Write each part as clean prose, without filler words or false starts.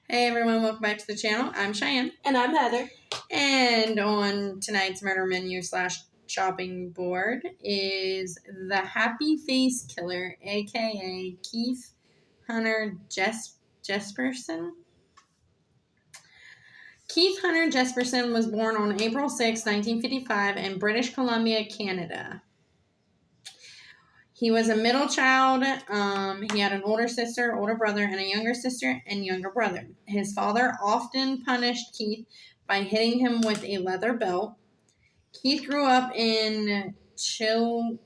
Hey everyone, welcome back to the channel. I'm Cheyenne. And I'm Heather. And on tonight's murder menu / chopping board is the Happy Face Killer, aka Keith Hunter Jesperson. Keith Hunter Jesperson was born on April 6, 1955 in British Columbia, Canada. He was a middle child. He had an older sister, older brother, and a younger sister and younger brother. His father often punished Keith by hitting him with a leather belt. Keith grew up in Chilliwack,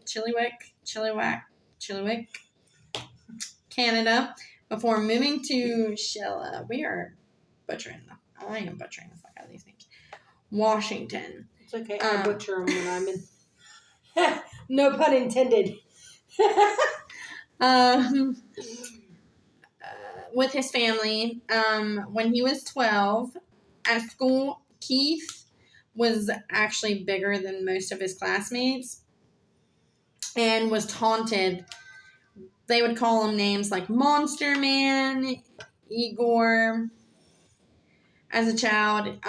Canada, before moving to Sheila. I am butchering the fuck out of these names. Washington. It's okay. I butcher them when I'm in. No pun intended. With his family. When he was 12, at school, Keith was actually bigger than most of his classmates and was taunted. They would call him names like Monster Man, Igor. As a child,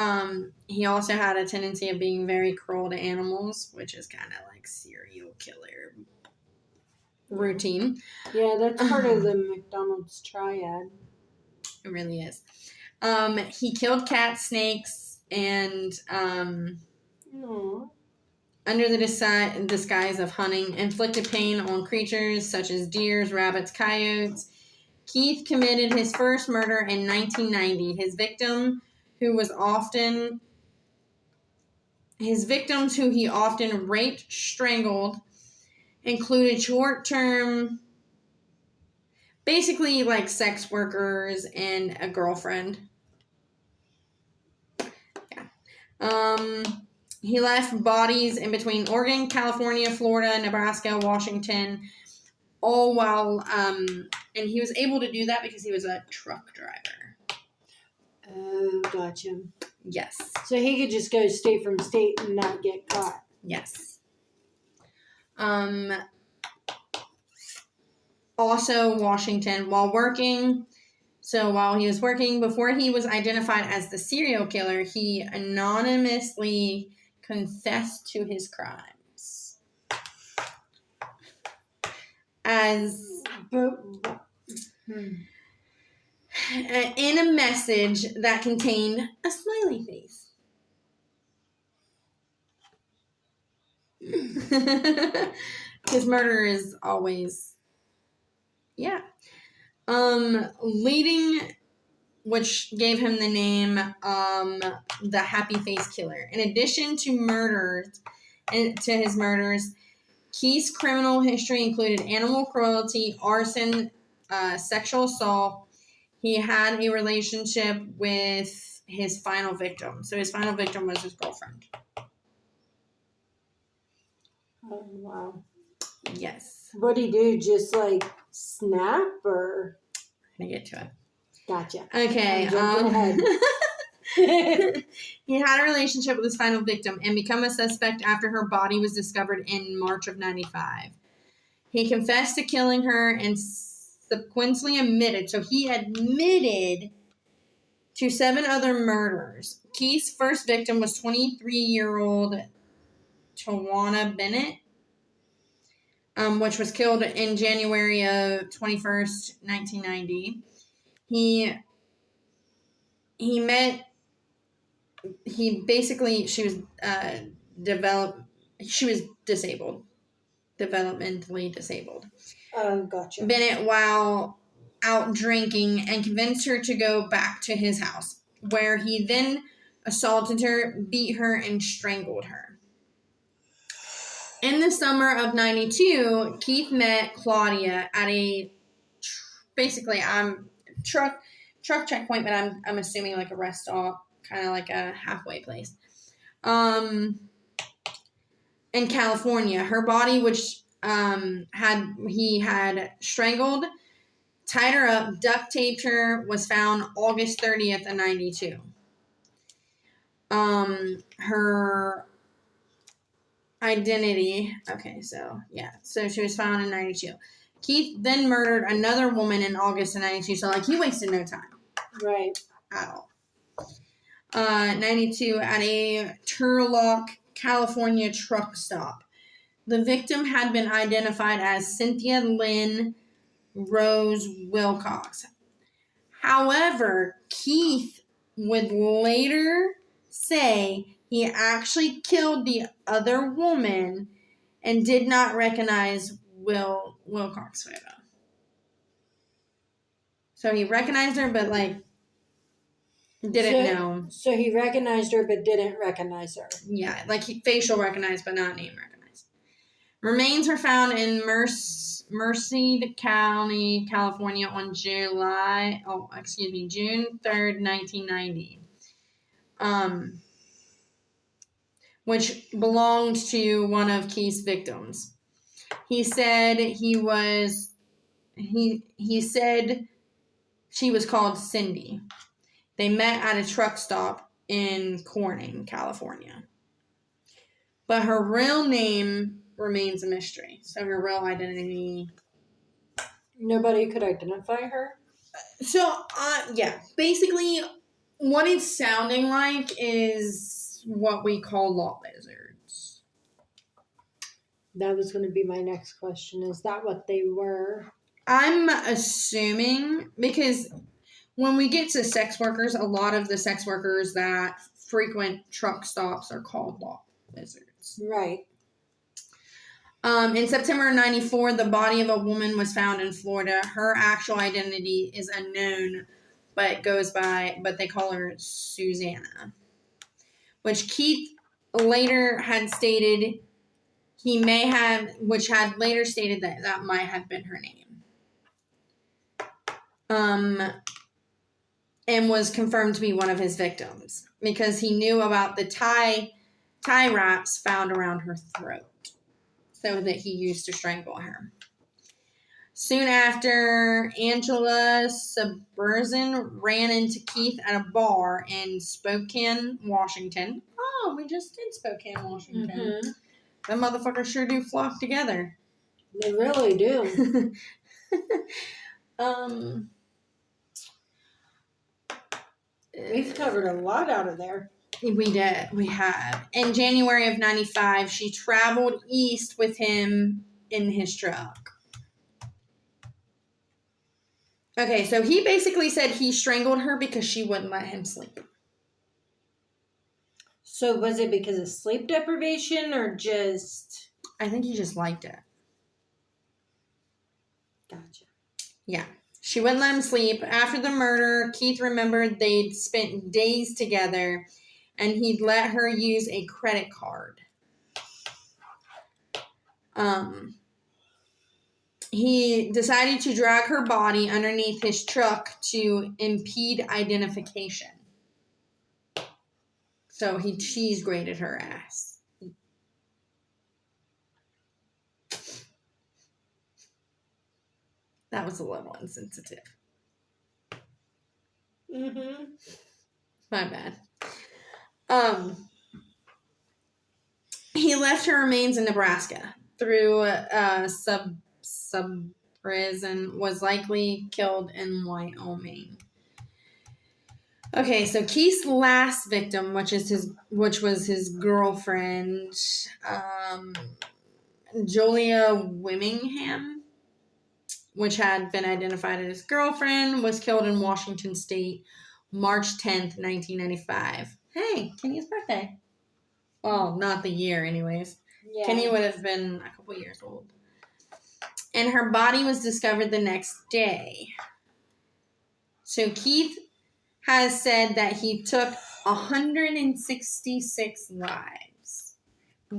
he also had a tendency of being very cruel to animals, which is kind of like serial killer routine. Yeah, that's part of the McDonald's triad. It really is. He killed cats, snakes, and under the disguise of hunting, inflicted pain on creatures such as deer, rabbits, coyotes. Keith committed his first murder in 1990. His victims, who he often raped, strangled, included short-term, basically like sex workers and a girlfriend. Yeah. He left bodies in between Oregon, California, Florida, Nebraska, Washington, all while, and he was able to do that because he was a truck driver. Oh, gotcha. Yes. So he could just go state from state and not get caught. Yes. Also, Washington, while he was working, before he was identified as the serial killer, he anonymously confessed to his crimes. In a message that contained a smiley face. His murder is always, which gave him the name, the Happy Face Killer. In addition to his murders, Keith's criminal history included animal cruelty, arson, sexual assault. He had a relationship with his final victim. So his final victim was his girlfriend. Oh, wow. Yes. What did he do? Just like snap or? I'm going to get to it. Gotcha. Okay. He had a relationship with his final victim and became a suspect after her body was discovered in March of 1995. He confessed to killing her and subsequently admitted. So he admitted to 7 other murders. Keith's first victim was 23-year-old Tawana Bennett, which was killed in January of 21st, 1990. She was disabled, developmentally disabled. Oh, gotcha. Bennett while out drinking and convinced her to go back to his house, where he then assaulted her, beat her, and strangled her. In the summer of 92, Keith met Claudia at a truck checkpoint, but I'm assuming like a rest stop, kind of like a halfway place. In California, her body, which he had strangled, tied her up, duct taped her, was found August 30th of 92. Her identity. Okay, so she was found in 92. Keith then murdered another woman in August of 92, so he wasted no time. Right. at all. 92, at a Turlock, California truck stop. The victim had been identified as Cynthia Lynn Rose Wilcox. However, Keith would later say he actually killed the other woman and did not recognize Wilcox's photo. So he recognized her, but didn't know. So he recognized her, but didn't recognize her. Yeah, he facial recognized, but not name recognized. Remains were found in Merced County, California on June 3rd, 1990. Which belonged to one of Keith's victims. He said he said she was called Cindy. They met at a truck stop in Corning, California. But her real name remains a mystery. So her real identity... Nobody could identify her? So, yeah. Basically, what it's sounding like is what we call law lizards. That was going to be my next question. Is that what they were? I'm assuming, because when we get to sex workers, a lot of the sex workers that frequent truck stops are called law lizards. Right. In September 94, the body of a woman was found in Florida. Her actual identity is unknown, but they call her Susanna. Which Keith later had stated that might have been her name. And was confirmed to be one of his victims because he knew about the tie wraps found around her throat, so that he used to strangle her. Soon after, Angela Suberson ran into Keith at a bar in Spokane, Washington. Oh, we just did Spokane, Washington. Mm-hmm. Them motherfuckers sure do flock together. They really do. We've covered a lot out of there. We did. We have. In January of 95, she traveled east with him in his truck. Okay, so he basically said he strangled her because she wouldn't let him sleep. So was it because of sleep deprivation or just... I think he just liked it. Gotcha. Yeah. She wouldn't let him sleep. After the murder, Keith remembered they'd spent days together and he'd let her use a credit card. He decided to drag her body underneath his truck to impede identification. So he cheese grated her ass. That was a little insensitive. Mm-hmm. My bad. He left her remains in Nebraska through sub prison, was likely killed in Wyoming. Okay, so Keith's last victim, which was his girlfriend, Julia Wimmingham, which had been identified as his girlfriend, was killed in Washington State, March 10th, 1995. Hey, Kenny's birthday. Well, not the year, anyways. Yeah. Kenny would have been a couple years old. And her body was discovered the next day. So Keith has said that he took 166 lives.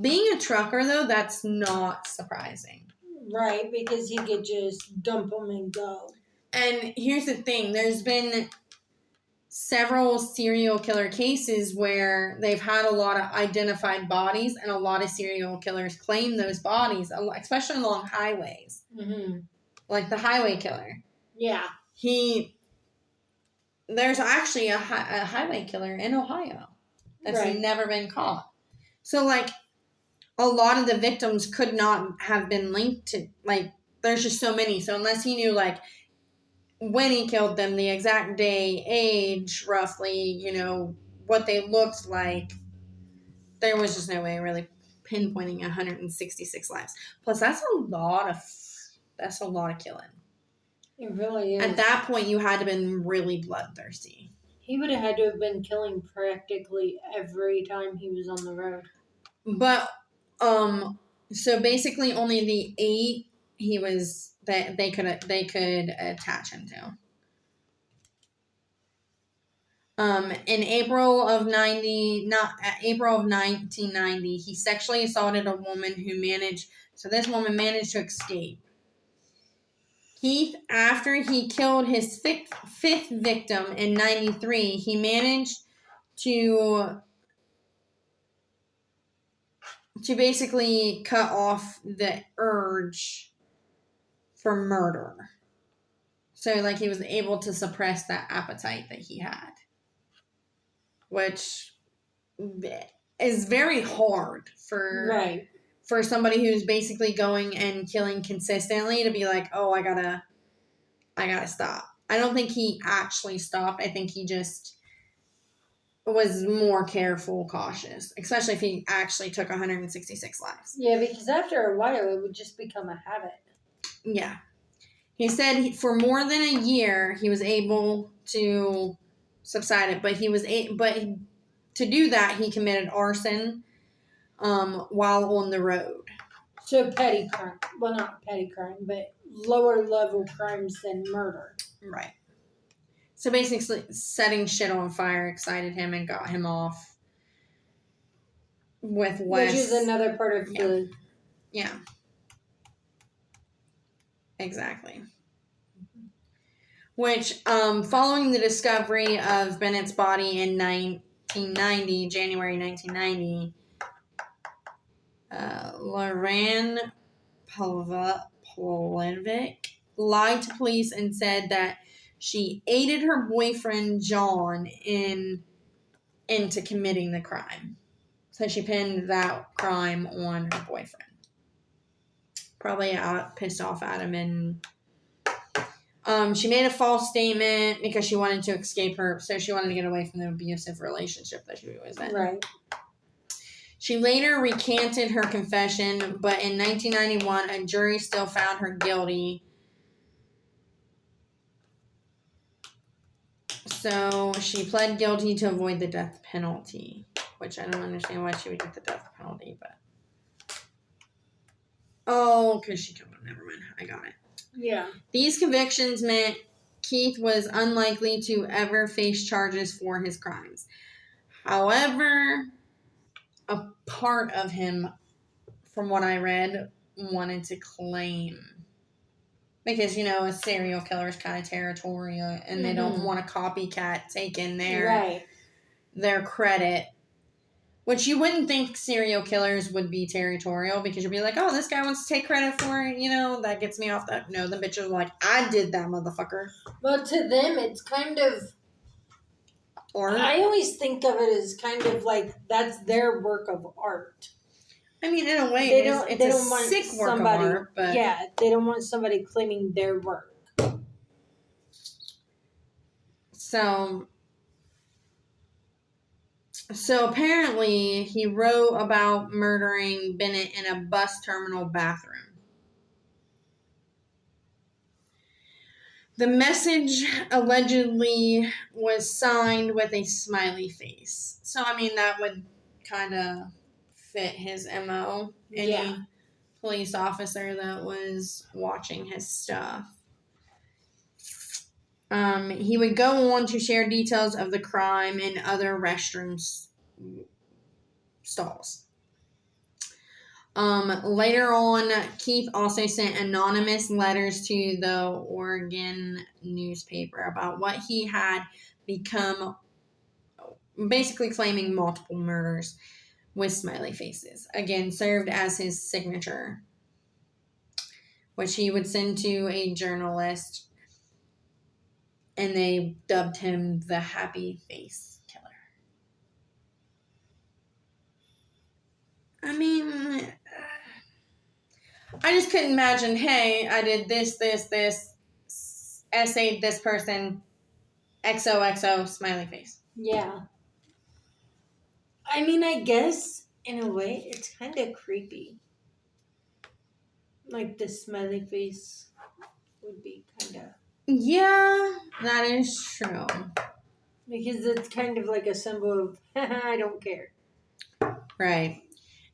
Being a trucker, though, that's not surprising. Right, because he could just dump them and go. And here's the thing. There's been several serial killer cases where they've had a lot of identified bodies, and a lot of serial killers claim those bodies, especially along highways. Mm-hmm. Like the highway killer. Yeah. There's actually a highway killer in Ohio that's never been caught. So, a lot of the victims could not have been linked to, there's just so many. So, unless he knew, when he killed them, the exact day, age, roughly, what they looked like, there was just no way really pinpointing 166 lives. Plus, that's a lot of killing. It really is. At that point, you had to have been really bloodthirsty. He would have had to have been killing practically every time he was on the road. But, so basically only the 8 that they could attach him to. In April of 1990, he sexually assaulted a woman this woman managed to escape. Keith, after he killed his fifth victim in 93, he managed to basically cut off the urge for murder. So, like, he was able to suppress that appetite that he had, which is very hard for somebody who's basically going and killing consistently to be like, oh, I gotta stop. I don't think he actually stopped. I think he just was more careful, cautious, especially if he actually took 166 lives. Yeah, because after a while, it would just become a habit. Yeah. He said for more than a year, he was able to subside it, but to do that, he committed arson while on the road. So petty crime. Well, not petty crime, but lower level crimes than murder. Right. So basically, setting shit on fire excited him and got him off with Wes. Which is another part of the... Yeah. Exactly. Which, following the discovery of Bennett's body in January 1990, Loran Pavlovic lied to police and said that she aided her boyfriend John into committing the crime. So she pinned that crime on her boyfriend. Probably pissed off at him, and she made a false statement because she wanted to escape so she wanted to get away from the abusive relationship that she was in. Right. She later recanted her confession, but in 1991, a jury still found her guilty. So she pled guilty to avoid the death penalty, which I don't understand why she would get the death penalty, but... Oh, because she killed him. Never mind. I got it. Yeah. These convictions meant Keith was unlikely to ever face charges for his crimes. However, a part of him, from what I read, wanted to claim... Because, a serial killer is kind of territorial, and they don't want a copycat taking their credit. Which you wouldn't think serial killers would be territorial, because you'd be like, oh, this guy wants to take credit for it, that gets me off that. No, the bitches are like, I did that, motherfucker. Well, to them, it's kind of... Art? I always think of it as kind of like that's their work of art. I mean, in a way, it's a sick work of art, but... Yeah, they don't want somebody claiming their work. So apparently, he wrote about murdering Bennett in a bus terminal bathroom. The message allegedly was signed with a smiley face. So, I mean, that would kind of fit his MO. Any police officer that was watching his stuff. He would go on to share details of the crime in other restroom stalls. Later on, Keith also sent anonymous letters to the Oregon newspaper about what he had become, basically claiming multiple murders with smiley faces. Again, served as his signature, which he would send to a journalist, and they dubbed him the Happy Face Killer. I mean, I just couldn't imagine, hey, I did this, essayed this person, XOXO, smiley face. Yeah. I mean, I guess in a way it's kind of creepy. Like the smiley face would be kind of. Yeah, that is true. Because it's kind of like a symbol of, I don't care. Right.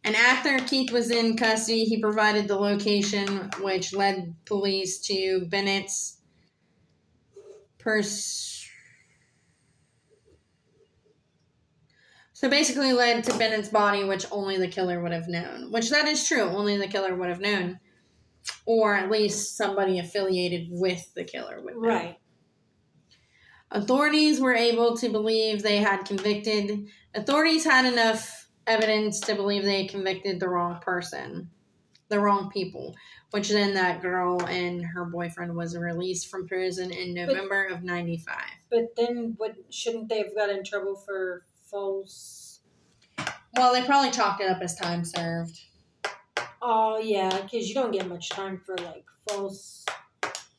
And after Keith was in custody, he provided the location, which led police to Bennett's So basically led to Bennett's body, which only the killer would have known. Which that is true. Only the killer would have known. Or at least somebody affiliated with the killer would know. Right. Authorities were able to believe they had convicted. Authorities had enough evidence to believe they convicted the wrong person. The wrong people. Which then that girl and her boyfriend was released from prison in November of 95. But then shouldn't they have got in trouble for false? Well, they probably chalked it up as time served. Oh, yeah, because you don't get much time for, like,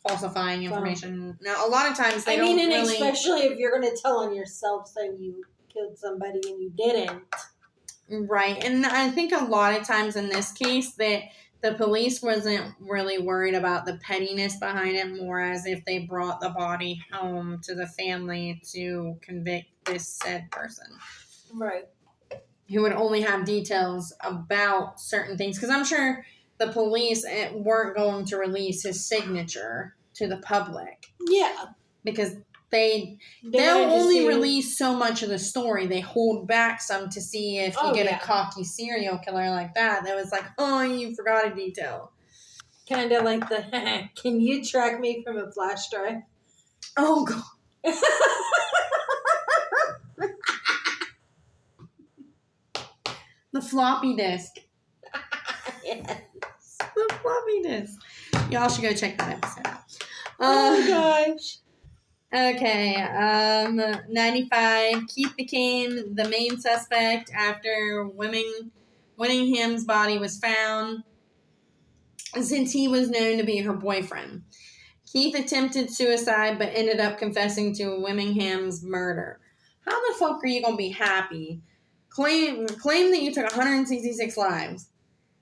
falsifying information. Now, a lot of times they I mean, don't and really... especially if you're going to tell on yourself saying you killed somebody and you didn't. Right, and I think a lot of times in this case that the police wasn't really worried about the pettiness behind it, more as if they brought the body home to the family to convict this said person. Right. Who would only have details about certain things. Because I'm sure the police weren't going to release his signature to the public. Yeah. Because they'll only release so much of the story. They hold back some to see if you get a cocky serial killer like that was like, oh, you forgot a detail. Kind of like the, can you track me from a flash drive? Oh, God. The floppy disk. Yes. The floppy disk. Y'all should go check that episode out. Oh, gosh. Okay, 95. Keith became the main suspect after Winningham's body was found, since he was known to be her boyfriend. Keith attempted suicide, but ended up confessing to Winningham's murder. How the fuck are you gonna be happy? Claim that you took 166 lives,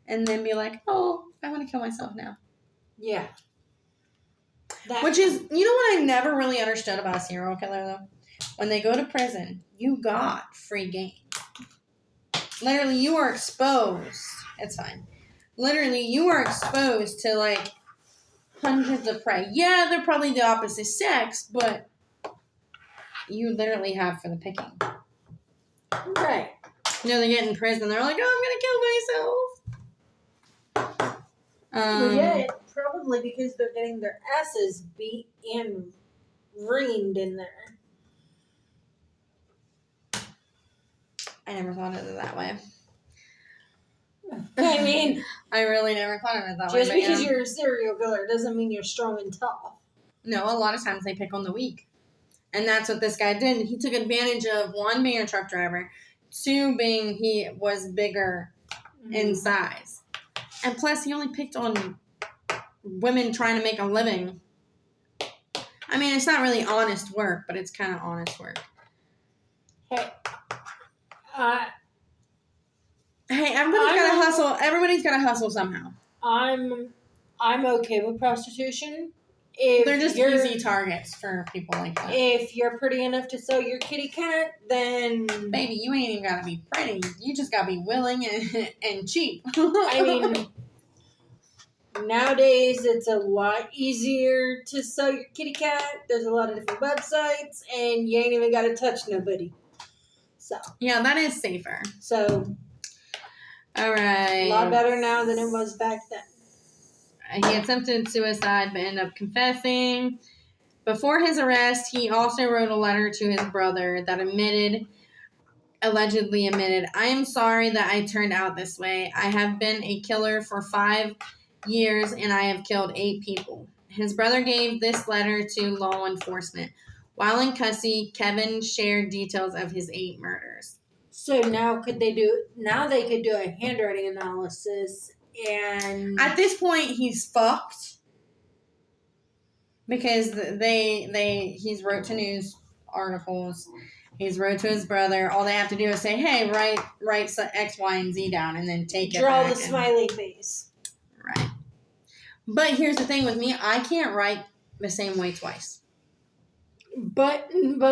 and then be like, oh, I want to kill myself now. Yeah. Which is, you know what I never really understood about a serial killer, though? When they go to prison, you got free game. Literally, you are exposed. It's fine. Literally, you are exposed to, like, hundreds of prey. Yeah, they're probably the opposite sex, but you literally have for the picking. Right. You know, they get in prison, they're like, oh, I'm going to kill myself. Well, yeah, probably because they're getting their asses beat and reamed in there. I never thought of it that way. I mean, I really never thought of it that way. Just because you're a serial killer doesn't mean you're strong and tough. No, a lot of times they pick on the weak. And that's what this guy did. He took advantage of, one, being a truck driver, two, being he was bigger in size. And plus, he only picked on women trying to make a living. I mean, it's not really honest work, but it's kind of honest work. Hey, everybody's got to hustle. Everybody's got to hustle somehow. I'm okay with prostitution. They're just easy targets for people like that. If you're pretty enough to sell your kitty cat, then... Baby, you ain't even got to be pretty. You just got to be willing and cheap. I mean, nowadays it's a lot easier to sell your kitty cat. There's a lot of different websites, and you ain't even got to touch nobody. So... Yeah, that is safer. So... All right. A lot better now than it was back then. He attempted suicide but ended up confessing. Before his arrest, he also wrote a letter to his brother that allegedly admitted, I am sorry that I turned out this way. I have been a killer for 5 years and I have killed 8 people. His brother gave this letter to law enforcement. While in custody, Kevin shared details of his 8 murders. So now they could do a handwriting analysis and... At this point, he's fucked. because he's wrote to news articles. He's wrote to his brother. All they have to do is say, "Hey, write X, Y, and Z down," and then take it. Draw back the smiley face. Right. But here's the thing with me: I can't write the same way twice. But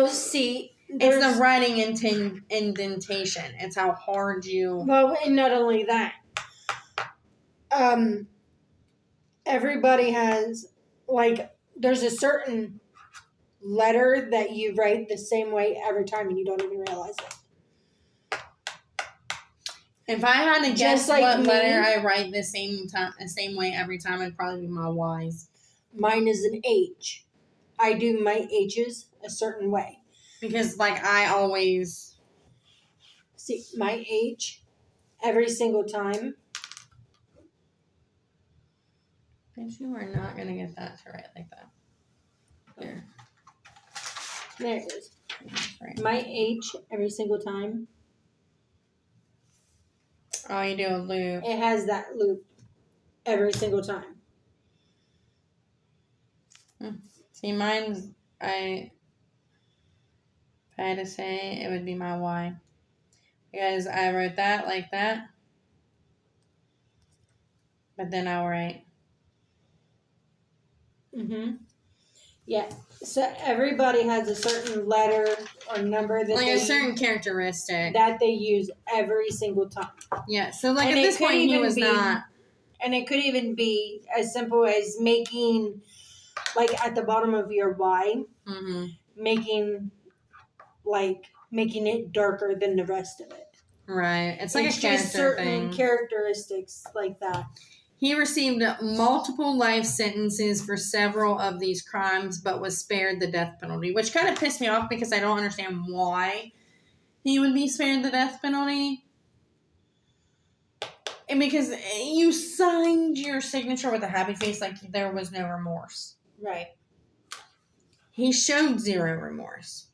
see, it's the writing indentation. It's how hard you. Well, and not only that, everybody has there's a certain letter that you write the same way every time, and you don't even realize it. If I had to guess what letter I write the same way every time, it'd probably be my Y's. Mine is an H. I do my H's a certain way. Because, I always... See, my H, every single time. But you are not going to get that to write like that. There. There it is. Right. My H, every single time. Oh, you do a loop. It has that loop every single time. See, mine's... If I had to say, it would be my Y. Because I wrote that like that. But then I'll write. Yeah. So everybody has a certain letter or number that a certain characteristic that they use every single time. Yeah. So at this point he was not. And it could even be as simple as making, at the bottom of your Y, making it darker than the rest of it. Right. It's like a character certain characteristics like that. He received multiple life sentences for several of these crimes, but was spared the death penalty, which kind of pissed me off because I don't understand why he would be spared the death penalty. And because you signed your signature with a happy face like there was no remorse. Right. He showed zero remorse.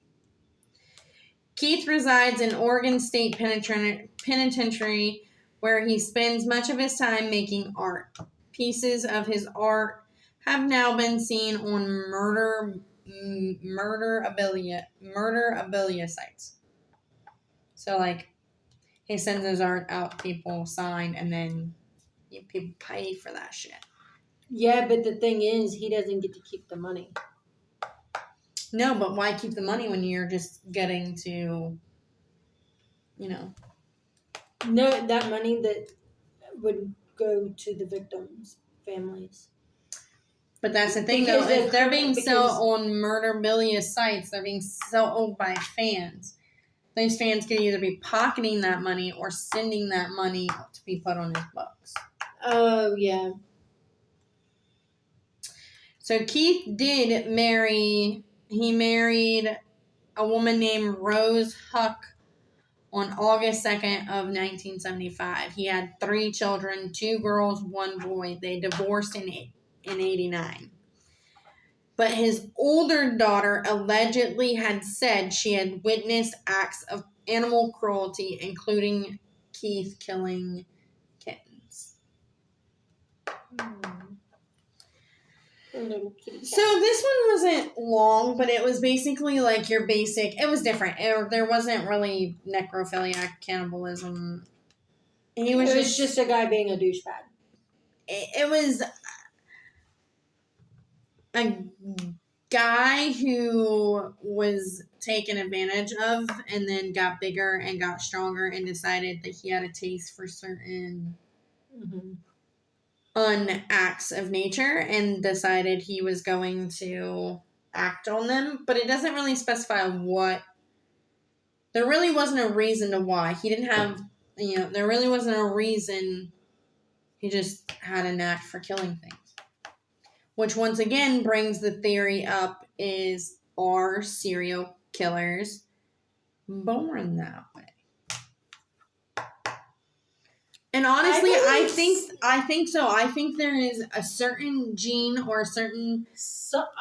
Keith resides in Oregon State Penitentiary, where he spends much of his time making art. Pieces of his art have now been seen on murderabilia sites. So, he sends his art out, people sign, and then people pay for that shit. Yeah, but the thing is, he doesn't get to keep the money. No, but why keep the money when you're just getting to, No, that money that would go to the victims' families. But that's the thing, though. If they're being sold on murderabilia sites, they're being sold by fans. Those fans can either be pocketing that money or sending that money to be put on his books. Oh, yeah. So Keith did marry... He married a woman named Rose Huck on August 2nd of 1975. He had 3 children, 2 girls, 1 boy. They divorced in 89. But his older daughter allegedly had said she had witnessed acts of animal cruelty, including Keith killing kittens. So this one wasn't long, but it was basically your basic... It was different. There wasn't really necrophiliac cannibalism. It was just a guy being a douchebag. It was a guy who was taken advantage of and then got bigger and got stronger and decided that he had a taste for certain... acts of nature and decided he was going to act on them, but it doesn't really specify what. There really wasn't a reason to why. He didn't have, there really wasn't a reason. He just had a knack for killing things. Which once again brings the theory up, are serial killers born that way? And honestly, I think so. I think there is a certain gene or a certain...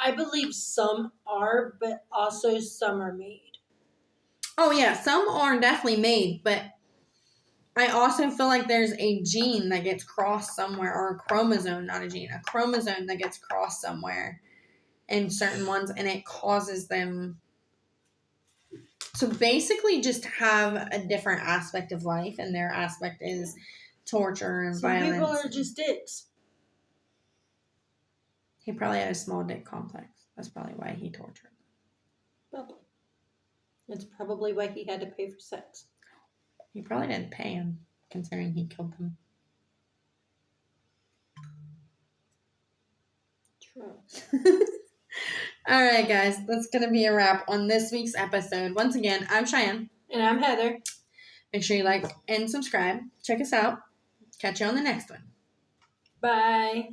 I believe some are, but also some are made. Oh, yeah. Some are definitely made, but I also feel like there's a gene that gets crossed somewhere, or a chromosome, not a gene, a chromosome that gets crossed somewhere. in certain ones, and it causes them to basically just have a different aspect of life, and their aspect is torture and Some violence. people are just dicks. He probably had a small dick complex. That's probably why he tortured. Probably. That's probably why he had to pay for sex. He probably didn't pay him, considering he killed them. True. All right, guys, that's going to be a wrap on this week's episode. Once again, I'm Cheyenne. And I'm Heather. Make sure you like and subscribe. Check us out. Catch you on the next one. Bye.